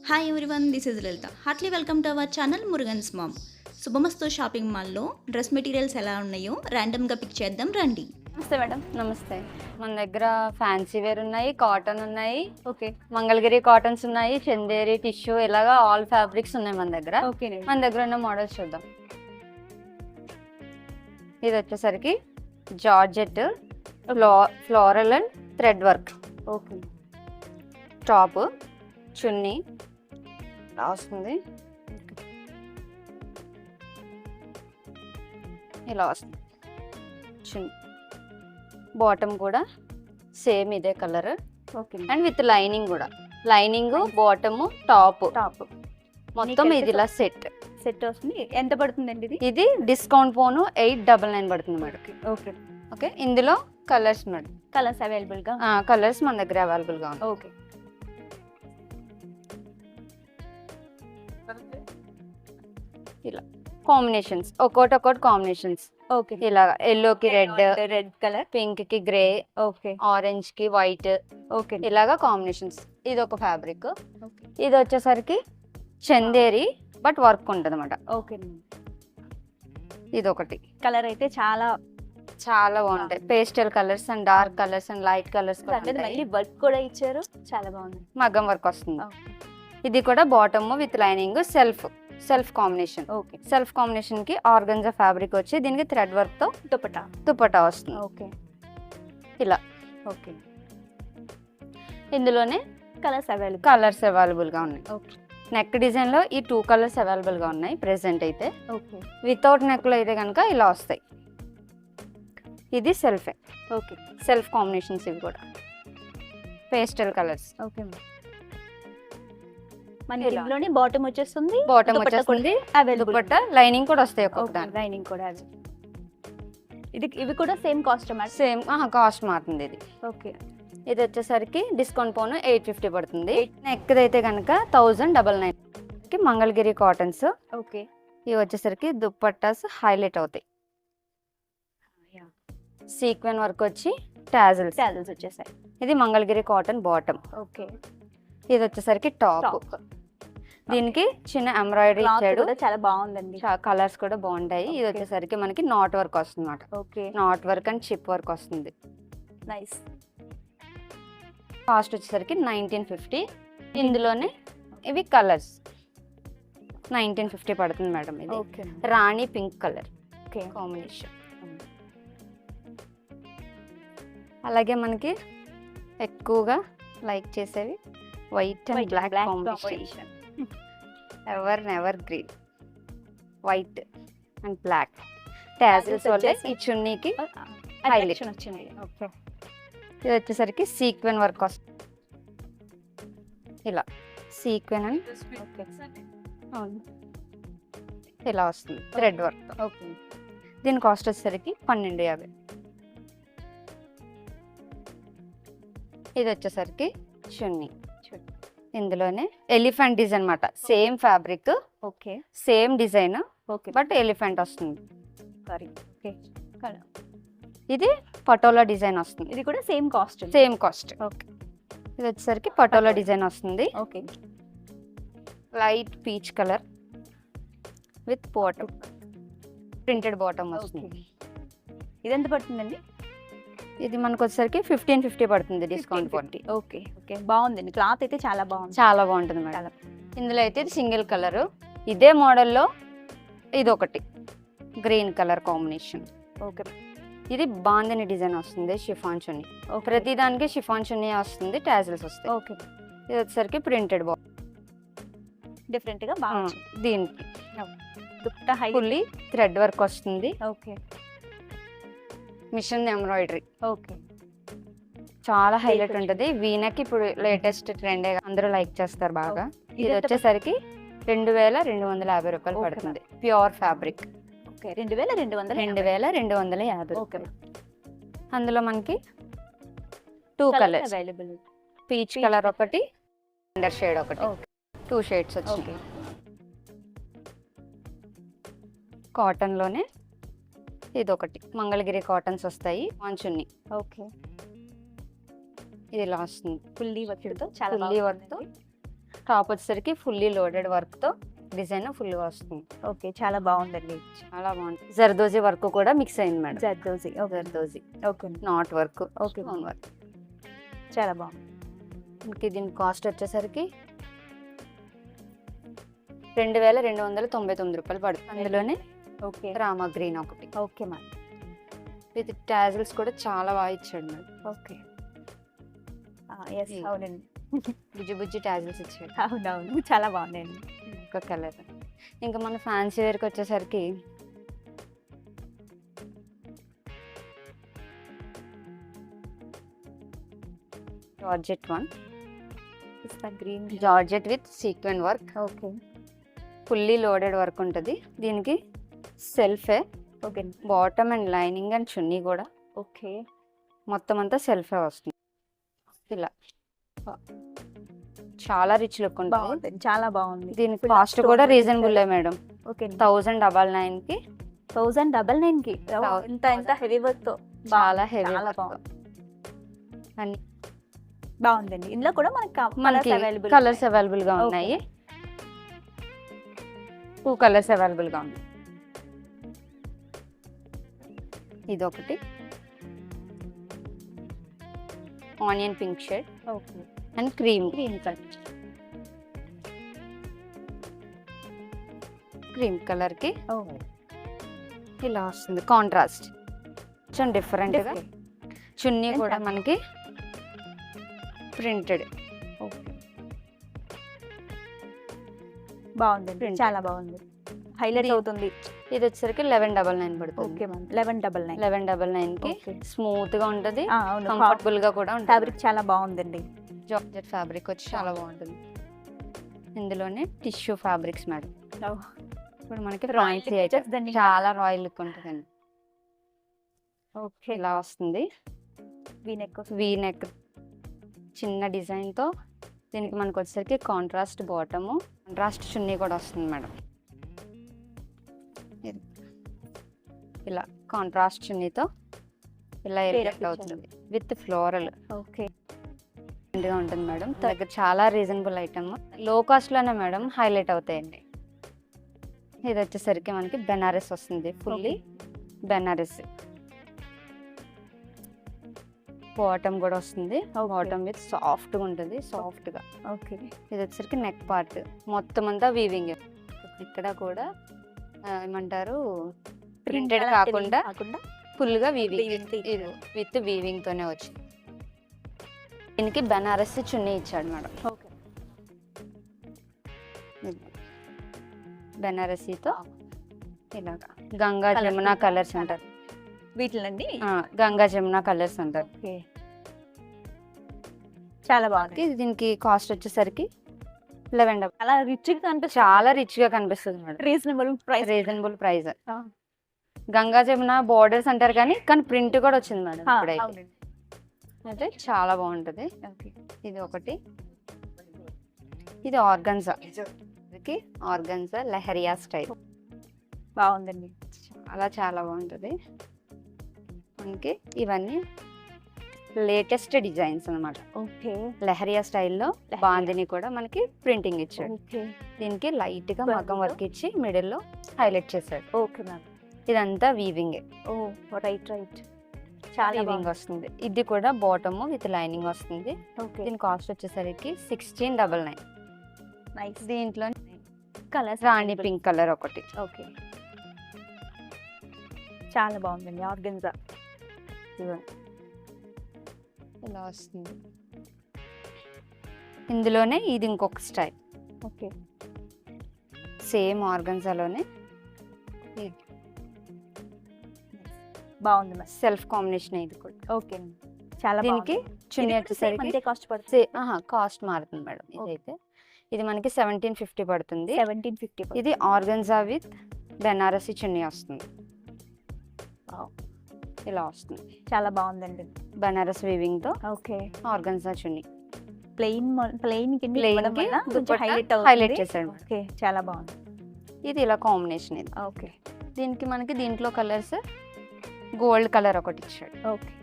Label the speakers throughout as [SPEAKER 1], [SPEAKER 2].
[SPEAKER 1] Hi everyone, this is Lalitha. Heartly welcome to our channel Murugan's mom. Shubhamastu shopping మాల్లో dress materials ఎలా ఉన్నాయో ర్యాండమ్గా pick చేద్దాం రండి.
[SPEAKER 2] నమస్తే మేడం. నమస్తే. మన దగ్గర ఫ్యాన్సీ వేర్ ఉన్నాయి, కాటన్ ఉన్నాయి, ఓకే, మంగళగిరి కాటన్స్ ఉన్నాయి, చందేరి టిష్యూ, ఇలాగా ఆల్ ఫ్యాబ్రిక్స్ ఉన్నాయి మన దగ్గర. ఓకే, మన దగ్గర ఉన్న మోడల్స్ చూద్దాం. ఇది వచ్చేసరికి georgette, floral and thread work. Okay, top, chunni వస్తుంది, ఇలా వస్తుంది చున్నీ. బాటమ్ కూడా సేమ్ ఇదే colour. Okay, and with lining కూడా, లైనింగ్, బాటమ్, టాప్ మొత్తం ఇది ఇలా సెట్
[SPEAKER 1] వస్తుంది. ఎంత పడుతుందండి ఇది?
[SPEAKER 2] ఇది డిస్కౌంట్ పోను 899 పడుతుంది మేడం. ఓకే ఓకే, ఇందులో కలర్స్ మేడం.
[SPEAKER 1] కలర్స్ అవైలబుల్గా?
[SPEAKER 2] కలర్స్ మన దగ్గర అవైలబుల్గా ఉంది.
[SPEAKER 1] ఓకే,
[SPEAKER 2] ఇలా కాంబినేషన్స్, ఒక్కొక్కటి కాంబినేషన్స్.
[SPEAKER 1] ఓకే,
[SPEAKER 2] ఇలా ఎల్లోకి రెడ్
[SPEAKER 1] కలర్,
[SPEAKER 2] పింక్ కి గ్రే, ఓకే, ఆరెంజ్ కి వైట్, ఓకే, ఇలాగా కాంబినేషన్స్. ఇది ఒక ఫ్యాబ్రిక్. ఇది వచ్చేసరికి చందేరి బట్ వర్క్ ఉంటుంది అన్నమాట.
[SPEAKER 1] ఓకే,
[SPEAKER 2] ఇది ఒకటి
[SPEAKER 1] కలర్ అయితే చాలా
[SPEAKER 2] చాలా బాగుంటాయి. Pastel colours and dark colours and light colours,
[SPEAKER 1] మళ్ళీ వర్క్ కూడా ఇచ్చారు, చాలా బాగుంది.
[SPEAKER 2] మగ్గం వర్క్ వస్తుంది. ఇది కూడా bottom with lining, self combination. Okay, self combination కి ఆర్గంజా ఫ్యాబ్రిక్ వచ్చి దీనికి థ్రెడ్ వర్క్ తో దుపట్టా వస్తుంది.
[SPEAKER 1] ఓకే,
[SPEAKER 2] ఇలా.
[SPEAKER 1] ఓకే,
[SPEAKER 2] ఇందులోనే కలర్స్ అవైలబుల్ గా ఉన్నాయి.
[SPEAKER 1] ఓకే,
[SPEAKER 2] నెక్ డిజైన్ లో ఈ 2 కలర్స్ అవైలబుల్ గా ఉన్నాయి ప్రెసెంట్ అయితే.
[SPEAKER 1] ఓకే,
[SPEAKER 2] వితౌట్ నెక్ లో అయితే కనుక ఇలా వస్తాయి. ఇది సెల్ఫ్.
[SPEAKER 1] ఓకే,
[SPEAKER 2] సెల్ఫ్ కాంబినేషన్స్ ఇవి కూడా పేస్టల్ కలర్స్.
[SPEAKER 1] ఓకే, మన ఇందులోనే బాటమ్ వచ్చేస్తుంది,
[SPEAKER 2] బాటమ్ వచ్చేస్తుంది, దుపట్టా లైనింగ్ కూడా వస్తాయి. ఒక్కొక్క
[SPEAKER 1] లైనింగ్ కూడా ఇవి కూడా సేమ్ కాస్ట్
[SPEAKER 2] సేమ్ కాస్ట్ మారుతుంది ఇది.
[SPEAKER 1] ఓకే,
[SPEAKER 2] ఇది వచ్చేసరికి డిస్కౌంట్ పోను 850 పడుతుంది. నెక్ అయితే కనుక 1099. మంగళగిరి కాటన్స్.
[SPEAKER 1] ఓకే,
[SPEAKER 2] ఇవి వచ్చేసరికి దుపట్టాస్ హైలైట్ అవుతాయి. సీక్వెన్ వర్క్ వచ్చి టాజిల్స్
[SPEAKER 1] వచ్చేసాయి.
[SPEAKER 2] ఇది మంగళగిరి కాటన్ బాటమ్.
[SPEAKER 1] ఓకే,
[SPEAKER 2] ఇది వచ్చేసరికి టాప్. దీనికి చిన్న ఎంబ్రాయిడరీ ఇచ్చాడు,
[SPEAKER 1] చాలా బాగుందండి.
[SPEAKER 2] కలర్స్ కూడా బాగుంటాయి. ఇది వచ్చేసరికి మనకి నాట్ వర్క్ వస్తుంది అన్నమాట.
[SPEAKER 1] Okay,
[SPEAKER 2] knot work and chip work వస్తుంది.
[SPEAKER 1] నైస్.
[SPEAKER 2] కాస్ట్ వచ్చేసరికి 1950. ఇందులోనే ఇవి కలర్స్ 1950 పడుతుంది మేడం. ఇది
[SPEAKER 1] ఓకే,
[SPEAKER 2] రాణి పింక్ కలర్
[SPEAKER 1] ఓకే
[SPEAKER 2] కాంబినేషన్. అలాగే మనకి ఎక్కువగా లైక్ చేసేవి white and black combination. Evergreen, white and black tassels వల్ల ఈ చున్నీకి హైలైట్
[SPEAKER 1] వచ్చింది. ఓకే,
[SPEAKER 2] ఇది వచ్చేసరికి సీక్వెన్ వర్క్ వస్తుంది. ఇలా సీక్వెన్ అండ్ ఇలా వస్తుంది థ్రెడ్ వర్క్.
[SPEAKER 1] ఓకే,
[SPEAKER 2] దీని కాస్ట్ వచ్చేసరికి 1250. ఇది వచ్చేసరికి చున్నీ. ఇందులోనే ఎలిఫెంట్ డిజైన్ అన్నమాట. Same fabric,
[SPEAKER 1] okay,
[SPEAKER 2] same design,
[SPEAKER 1] okay,
[SPEAKER 2] but elephant వస్తుంది.
[SPEAKER 1] ఓకే,
[SPEAKER 2] ఇది పటోలా డిజైన్ వస్తుంది.
[SPEAKER 1] ఇది కూడా సేమ్ కాస్ట్.
[SPEAKER 2] ఓకే, ఇది వచ్చేసరికి పటోలా డిజైన్ వస్తుంది.
[SPEAKER 1] Okay,
[SPEAKER 2] light peach colour with bottom, printed bottom వస్తుంది.
[SPEAKER 1] ఇది ఎంత పడుతుందండి?
[SPEAKER 2] ఇది మనకు వచ్చేసరికి 1550 పడుతుంది డిస్కౌంట్ 40.
[SPEAKER 1] ఓకే, ఓకే, బాగుందండి. క్లాత్ అయితే చాలా బాగుంది,
[SPEAKER 2] చాలా బాగుంటుంది మేడం. ఇందులో అయితే ఇది సింగిల్ కలర్. ఇదే మోడల్లో ఇది ఒకటి గ్రీన్ కలర్ కాంబినేషన్.
[SPEAKER 1] ఓకే,
[SPEAKER 2] ఇది బాందిని డిజైన్ వస్తుంది, షిఫాన్ చున్నీ. ప్రతి దానికి షిఫాన్ చున్నీ వస్తుంది, టాజిల్స్ వస్తాయి.
[SPEAKER 1] ఓకే,
[SPEAKER 2] ఇది వచ్చేసరికి ప్రింటెడ్
[SPEAKER 1] డిఫరెంట్ గా బాగుంది.
[SPEAKER 2] దీనికి
[SPEAKER 1] దుపట్టా
[SPEAKER 2] ఫుల్లీ థ్రెడ్ వర్క్ వస్తుంది.
[SPEAKER 1] Okay,
[SPEAKER 2] machine embroidery.
[SPEAKER 1] ఓకే,
[SPEAKER 2] చాలా హైలైట్ ఉంటుంది. వీనకి ఇప్పుడు లేటెస్ట్ ట్రెండ్, అందరూ లైక్ చేస్తారు బాగా. ఇది వచ్చేసరికి 2250 రూపాయలు పడుతుంది. Pure fabric.
[SPEAKER 1] ఓకే,
[SPEAKER 2] 2250.
[SPEAKER 1] ఓకే,
[SPEAKER 2] అందులో మనకి 2 కలర్స్
[SPEAKER 1] అవైలబుల్.
[SPEAKER 2] పీచ్ కలర్ ఒకటి, అండర్ షేడ్ ఒకటి, 2 షేడ్స్ వచ్చాయి. కాటన్ లోనే ఇది ఒకటి మంగళగిరి కాటన్స్ వస్తాయి, చున్నీ.
[SPEAKER 1] ఓకే,
[SPEAKER 2] ఇది లాస్ట్
[SPEAKER 1] ఫుల్లీ వర్క్తో చాలా
[SPEAKER 2] ఫుల్లీ వర్క్తో టాప్ వచ్చేసరికి ఫుల్లీ లోడెడ్ వర్క్ తో డిజైన్ ఫుల్ గా వస్తుంది.
[SPEAKER 3] ఓకే, చాలా బాగుందండి.
[SPEAKER 2] చాలా బాగుంటుంది. జర్దోజీ వర్క్ కూడా మిక్స్ అయింది madam.
[SPEAKER 3] Zardozi.
[SPEAKER 2] Zardozi
[SPEAKER 3] okay,
[SPEAKER 2] knot work,
[SPEAKER 3] okay,
[SPEAKER 2] stone work.
[SPEAKER 3] చాలా బాగుంది.
[SPEAKER 2] మనకి దీని కాస్ట్ వచ్చేసరికి 2299 రూపాయలు పడుతుంది. అందులోనే
[SPEAKER 3] ఓకే,
[SPEAKER 2] రామా గ్రీన్ ఒకటి
[SPEAKER 3] ఓకే మ్యామ్.
[SPEAKER 2] విత్ టాజిల్స్ కూడా చాలా బాగా ఇచ్చాడు మేడం.
[SPEAKER 3] ఓకే, ఎస్, అవునండి.
[SPEAKER 2] బుజ్జి బుజ్జి టాజిల్స్ ఇచ్చాడు.
[SPEAKER 3] అవునవును, చాలా బాగున్నాయండి.
[SPEAKER 2] ఒక కలర్. ఇంకా మన ఫ్యాన్సీ వేర్కి వచ్చేసరికి జార్జెట్ వన్,
[SPEAKER 3] పిస్తా green.
[SPEAKER 2] Georgette with sequin work,
[SPEAKER 3] okay,
[SPEAKER 2] fully loaded work ఉంటుంది. దీనికి సెల్ఫే,
[SPEAKER 3] okay,
[SPEAKER 2] bottom and lining and chunni కూడా
[SPEAKER 3] ఓకే.
[SPEAKER 2] మొత్తం అంతా సెల్ఫే వస్తుంది. ఇలా చాలా రిచ్ లుక్ ఉంటుంది.
[SPEAKER 3] బాగుంది, చాలా బాగుంది.
[SPEAKER 2] దీని కాస్ట్ కూడా రీజనబుల్ మేడం.
[SPEAKER 3] ఓకే,
[SPEAKER 2] 1099 కి
[SPEAKER 3] 1099 కి. ఇంత ఇంత హెవీ వర్క్ తో
[SPEAKER 2] చాలా హెవీ.
[SPEAKER 3] చాలా బాగుంది.
[SPEAKER 2] అన్ని
[SPEAKER 3] బాగుందండి. ఇందులో కూడా
[SPEAKER 2] మనకి కలర్స్ అవైలబుల్ గా ఉన్నాయి. 2 కలర్స్ అవైలబుల్ గా ఉన్నాయి. ఇది ఒకటి onion pink shade
[SPEAKER 3] okay,
[SPEAKER 2] and cream colour కి
[SPEAKER 3] ఓకే.
[SPEAKER 2] ఇలా వస్తుంది కాంట్రాస్ట్, కొంచెం డిఫరెంట్ గా. చున్నీ కూడా మనకి ప్రింటెడ్.
[SPEAKER 3] ఓకే, బాగుందండి, చాలా బాగుంది. హైలైట్ అవుతుంది.
[SPEAKER 2] ఇది వచ్చేసరికి 1199 పడుతుంది.
[SPEAKER 3] Okay ma'am, 1199.
[SPEAKER 2] 1199 కి
[SPEAKER 3] ఓకే.
[SPEAKER 2] స్మూత్ గా ఉంటది,
[SPEAKER 3] అవును,
[SPEAKER 2] కంఫర్టబుల్ గా కూడా ఉంటుంది.
[SPEAKER 3] ఫ్యాబ్రిక్ చాలా బాగుందండి.
[SPEAKER 2] జార్జెట్ ఫ్యాబ్రిక్ వచ్చి చాలా బాగుంటుంది. ఇందులోనే టిష్యూ ఫ్యాబ్రిక్స్ మేడం. ఇప్పుడు మనకి ఫ్రాన్సీ అయితే చాలా రాయల్ లుక్ ఉంటుందండి.
[SPEAKER 3] ఓకే,
[SPEAKER 2] ఇలా వస్తుంది. వీ నెక్ చిన్న డిజైన్ తో. దీనికి మనకు వచ్చేసరికి కాంట్రాస్ట్ బాటము, కాంట్రాస్ట్ చున్నీ కూడా వస్తుంది మేడం. ఇలా కాంట్రాస్ట్ చున్నీతో ఇలా ఎలివేట్ అవుతుంది విత్ ఫ్లోరల్.
[SPEAKER 3] ఓకే,
[SPEAKER 2] గా ఉంటుంది మేడం. దగ్గర చాలా రీజనబుల్ ఐటమ్, లో కాస్ట్ లోనే మేడం హైలైట్ అవుతాయండి. ఇది వచ్చేసరికి మనకి బెనారస్ వస్తుంది, ఫుల్లీ బెనారస్. బాటమ్ కూడా వస్తుంది, బాటమ్ విత్ సాఫ్ట్ గా ఉంటుంది, సాఫ్ట్ గా.
[SPEAKER 3] ఓకే,
[SPEAKER 2] ఇది వచ్చేసరికి నెక్ పార్ట్ మొత్తం అంతా వీవింగ్. ఇక్కడ కూడా ఏమంటారు ప్రింటెడ్ కాకుండా ఫుల్ గా వీవింగ్, విత్ వీవింగ్ తోనే వచ్చింది. దీనికి బెనారస్ చున్నీ ఇచ్చాడు మేడం.
[SPEAKER 3] ఓకే,
[SPEAKER 2] బెనారసీతో ఇలాగా గంగా జమున కలర్స్ అంటారు
[SPEAKER 3] వీటిలండి.
[SPEAKER 2] గంగా జమున కలర్స్ అంటారు.
[SPEAKER 3] ఓకే, చాలా బాగుంది.
[SPEAKER 2] దీనికి కాస్ట్ వచ్చేసరికి 11.
[SPEAKER 3] చాలా రిచ్ గా కనిపిస్తుంది,
[SPEAKER 2] చాలా రిచ్ గా కనిపిస్తుంది madam. Reasonable price. Ganga Jamuna borders అంటారు కానీ ప్రింట్ కూడా వచ్చింది మేడం. ఇప్పుడైతే అయితే చాలా బాగుంటది. ఇది ఒకటి. ఇది ఆర్గన్జా, ఆర్గన్జా లెహరియా స్టైల్.
[SPEAKER 3] బాగుందండి,
[SPEAKER 2] చాలా బాగుంటది. మనకి ఇవన్నీ లేటెస్ట్ డిజైన్స్ అన్నమాట.
[SPEAKER 3] ఓకే,
[SPEAKER 2] లెహరియా స్టైల్లో బాందిని కూడా మనకి ప్రింటింగ్ ఇచ్చాడు.
[SPEAKER 3] ఓకే,
[SPEAKER 2] దీనికి లైట్ గా మగ్గం వర్క్ ఇచ్చి మిడిల్ లో హైలైట్ చేశాడు.
[SPEAKER 3] Okay ma'am.
[SPEAKER 2] ఇదంతా వీవింగ్.
[SPEAKER 3] ఓ రైట్,
[SPEAKER 2] చాలా వీవింగ్ వస్తుంది. ఇది కూడా బాటమ్ విత్ లైనింగ్ వస్తుంది.
[SPEAKER 3] ఓకే,
[SPEAKER 2] దీని కాస్ట్ వచ్చేసరికి 1699.
[SPEAKER 3] నైస్.
[SPEAKER 2] దీంట్లో
[SPEAKER 3] కలర్స్
[SPEAKER 2] రాణి పింక్ కలర్ ఒకటి.
[SPEAKER 3] ఓకే, చాలా బాగుందండి. ఆర్గన్జా
[SPEAKER 2] ఇలా వస్తుంది. ఇందులోనే ఇది ఇంకొక స్టైల్.
[SPEAKER 3] ఓకే,
[SPEAKER 2] సేమ్ ఆర్గన్జాలోనే
[SPEAKER 3] బాగుంది.
[SPEAKER 2] సెల్ఫ్ కాంబినేషన్ ఇది కూడా.
[SPEAKER 3] ఓకే, చాలా
[SPEAKER 2] దీనికి చున్నీ వచ్చేసరికి
[SPEAKER 3] కాస్ట్ పడుతుంది.
[SPEAKER 2] కాస్ట్ మారుతుంది మేడం. ఇదైతే ఇది మనకి 1750 పడుతుంది.
[SPEAKER 3] 1750.
[SPEAKER 2] ఇది ఆర్గన్జా విత్ బెనారసి చున్నీ వస్తుంది. ఇలా వస్తుంది,
[SPEAKER 3] చాలా బాగుందండి.
[SPEAKER 2] బెనారస్ వీవింగ్ తో.
[SPEAKER 3] ఓకే,
[SPEAKER 2] ఆర్గన్జా చున్నీ
[SPEAKER 3] ప్లెయిన్ కి
[SPEAKER 2] హైలైట్ చేశాడు.
[SPEAKER 3] ఓకే, చాలా బాగుంది.
[SPEAKER 2] ఇది ఇలా కాంబినేషన్. ఇది
[SPEAKER 3] ఓకే,
[SPEAKER 2] దీనికి మనకి దీంట్లో కలర్స్ గోల్డ్ కలర్ ఒకటి ఇచ్చాడు.
[SPEAKER 3] ఓకే,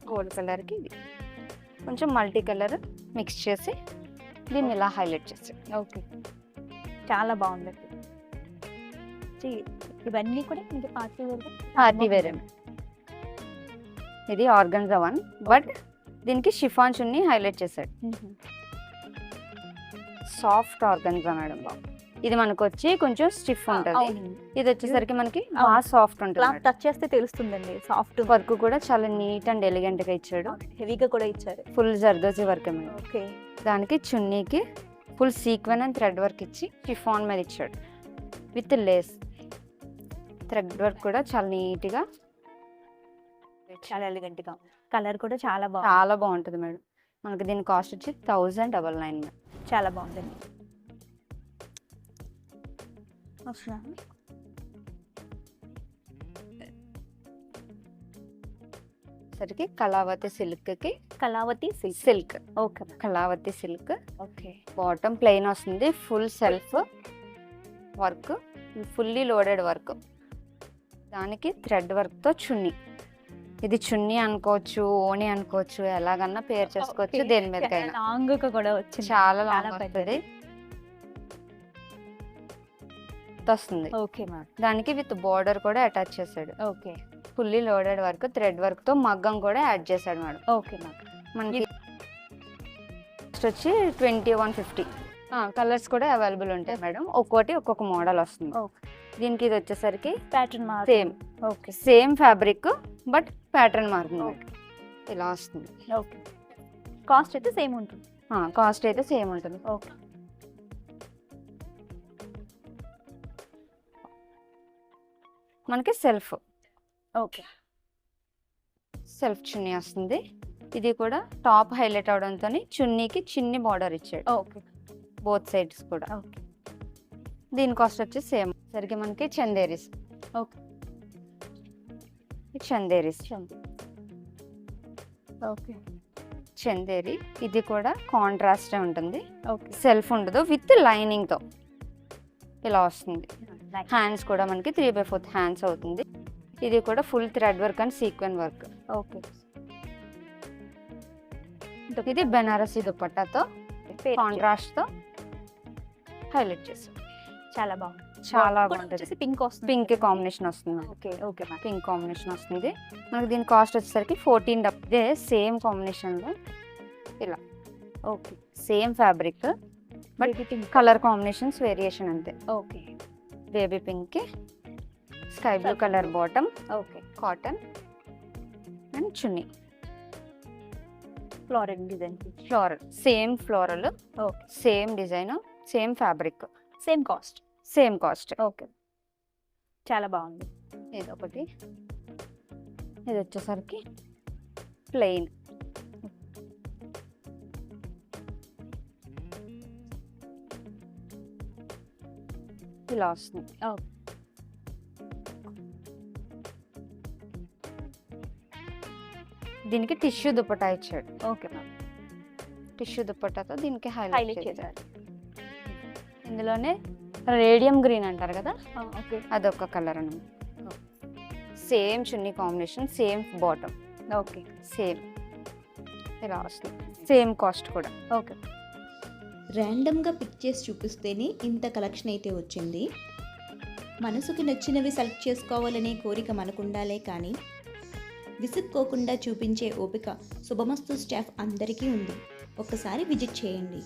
[SPEAKER 2] గోల్డ్ కలర్ కి ఇది కొంచెం మల్టీ కలర్ మిక్స్ చేసి దీన్ని ఇలా హైలైట్ చేసి.
[SPEAKER 3] ఓకే, చాలా బాగుంది. ఇవన్నీ కూడా మీకు పార్టీ వేర్.
[SPEAKER 2] Party wear. ఇది ఆర్గన్జా వన్, బట్ దీనికి షిఫాన్ చున్నీ హైలైట్ చేశాడు. Soft organza madam. ఇది మనకు వచ్చి కొంచెం స్టిఫ్ ఉంటుంది. ఇది వచ్చేసరికి మనకి బాగా సాఫ్ట్ ఉంటుంది.
[SPEAKER 3] టచ్ చేస్తే తెలుస్తుందండి సాఫ్ట్.
[SPEAKER 2] వర్క్ కూడా చాలా నీట్ అండ్ ఎలిగెంట్ గా ఇచ్చాడు.
[SPEAKER 3] హెవీగా కూడా ఇచ్చారు.
[SPEAKER 2] Full zardozi work madam.
[SPEAKER 3] Okay,
[SPEAKER 2] దానికి చున్నీకి full sequin and thread work ఇచ్చి షిఫాన్ మీద ఇచ్చాడు విత్ లేస్. థ్రెడ్ వర్క్ కూడా చాలా నీట్ గా,
[SPEAKER 3] చాలా ఎలిగెంట్ గా. కలర్ కూడా చాలా
[SPEAKER 2] బాగుంటుంది మేడం. మనకి దీని కాస్ట్ వచ్చి 1099.
[SPEAKER 3] చాలా బాగుందండి.
[SPEAKER 2] సరికి కళావతి సిల్క్ కి
[SPEAKER 3] silk. Okay,
[SPEAKER 2] Kalavathi silk.
[SPEAKER 3] Okay,
[SPEAKER 2] bottom plain వస్తుంది. Full self work, fully loaded work. దానికి థ్రెడ్ వర్క్ తో చున్నీ. ఇది చున్నీ అనుకోవచ్చు, ఓణి అనుకోవచ్చు, ఎలాగన్నా పేరు చేసుకోవచ్చు. దేని మీదకైనా
[SPEAKER 3] లాంగ్ కూడా వచ్చింది.
[SPEAKER 2] చాలా లాంగ్ వస్తుంది. వస్తుంది.
[SPEAKER 3] Okay ma'am.
[SPEAKER 2] దానికి విత్ బోర్డర్ కూడా అటాచ్ చేశాడు.
[SPEAKER 3] Okay,
[SPEAKER 2] fully loaded work, thread work తో మగ్గం కూడా యాడ్ చేశాడు మేడం.
[SPEAKER 3] Okay ma'am.
[SPEAKER 2] మనకి వచ్చి 2150. కలర్స్ కూడా అవైలబుల్ ఉంటాయి మేడం. ఒక్కోటి ఒక్కొక్క మోడల్ వస్తుంది. దీనికి ఇది వచ్చేసరికి
[SPEAKER 3] pattern
[SPEAKER 2] same.
[SPEAKER 3] Okay,
[SPEAKER 2] same fabric but pattern మారుతుంది. ఇలా వస్తుంది.
[SPEAKER 3] ఓకే, కాస్ట్ అయితే సేమ్ ఉంటుంది.
[SPEAKER 2] కాస్ట్ అయితే సేమ్ ఉంటుంది.
[SPEAKER 3] ఓకే,
[SPEAKER 2] మనకి సెల్ఫ్.
[SPEAKER 3] ఓకే,
[SPEAKER 2] సెల్ఫ్ చున్నీ వస్తుంది. ఇది కూడా టాప్ హైలైట్ అవడంతో చున్నీకి చిన్ని బార్డర్ ఇచ్చాడు.
[SPEAKER 3] ఓకే,
[SPEAKER 2] బోత్ సైడ్స్ కూడా.
[SPEAKER 3] ఓకే,
[SPEAKER 2] దీని కాస్ట్ వచ్చి సేమ్. సరికి మనకి చందేరీస్.
[SPEAKER 3] ఓకే,
[SPEAKER 2] చందేరీస్.
[SPEAKER 3] ఓకే,
[SPEAKER 2] చందేరి. ఇది కూడా కాంట్రాస్ట్ ఉంటుంది.
[SPEAKER 3] ఓకే,
[SPEAKER 2] సెల్ఫ్ ఉండదు, విత్ లైనింగ్ తో ఇలా వస్తుంది. హ్యాండ్స్ కూడా మనకి 3/4 హ్యాండ్స్ అవుతుంది. ఇది కూడా full thread work and sequin work.
[SPEAKER 3] Okay,
[SPEAKER 2] ఇది బెనారసీ దుపట్టాతో కాంట్రాస్ట్ తో హైలైట్ చేస్తాం.
[SPEAKER 3] చాలా బాగుంది.
[SPEAKER 2] చాలా బాగుంటుంది.
[SPEAKER 3] పింక్ వస్తుంది.
[SPEAKER 2] పింక్ కాంబినేషన్ వస్తుంది.
[SPEAKER 3] Okay, okay ma'am.
[SPEAKER 2] Pink combination వస్తుంది. మనకి దీని కాస్ట్ వచ్చేసరికి 14. ఇదే సేమ్ కాంబినేషన్ లో ఇలా.
[SPEAKER 3] Okay,
[SPEAKER 2] same fabric but
[SPEAKER 3] pink
[SPEAKER 2] colour combinations variation అంతే.
[SPEAKER 3] ఓకే,
[SPEAKER 2] బేబీ పింక్ కి sky blue colour bottom.
[SPEAKER 3] Okay,
[SPEAKER 2] cotton and chunni.
[SPEAKER 3] Floral design.
[SPEAKER 2] Floral, same floral,
[SPEAKER 3] okay,
[SPEAKER 2] same design, same fabric,
[SPEAKER 3] same cost.
[SPEAKER 2] Same cost.
[SPEAKER 3] Okay, చాలా బాగుంది.
[SPEAKER 2] ఇది ఒకటి. ఇది వచ్చేసరికి plain. ఇలా వస్తుంది.
[SPEAKER 3] ఓకే,
[SPEAKER 2] దీనికి టిష్యూ దుపట్టా ఇచ్చాడు.
[SPEAKER 3] Okay ma'am.
[SPEAKER 2] టిష్యూ దుపట్టాతో దీనికి
[SPEAKER 3] హైలైట్
[SPEAKER 2] హైలైట్
[SPEAKER 3] చేశారు.
[SPEAKER 2] ఇందులోనే రేడియం గ్రీన్ అంటారు కదా,
[SPEAKER 3] ఓకే,
[SPEAKER 2] అదొక కలర్ అన్నమాట. Same chunni combination, same bottom,
[SPEAKER 3] okay,
[SPEAKER 2] same ఇలా వస్తుంది. సేమ్ కాస్ట్ కూడా.
[SPEAKER 3] ఓకే.
[SPEAKER 1] ర్యాండమ్గా పిక్ చేసి చూపిస్తేనే ఇంత కలెక్షన్ అయితే వచ్చింది. మనసుకి నచ్చినవి సెలెక్ట్ చేసుకోవాలనే కోరిక మనకుండాలే కానీ విసుక్కోకుండా చూపించే ఓపిక శుభమస్తు స్టాఫ్ అందరికీ ఉంది. ఒక్కసారి విజిట్ చేయండి.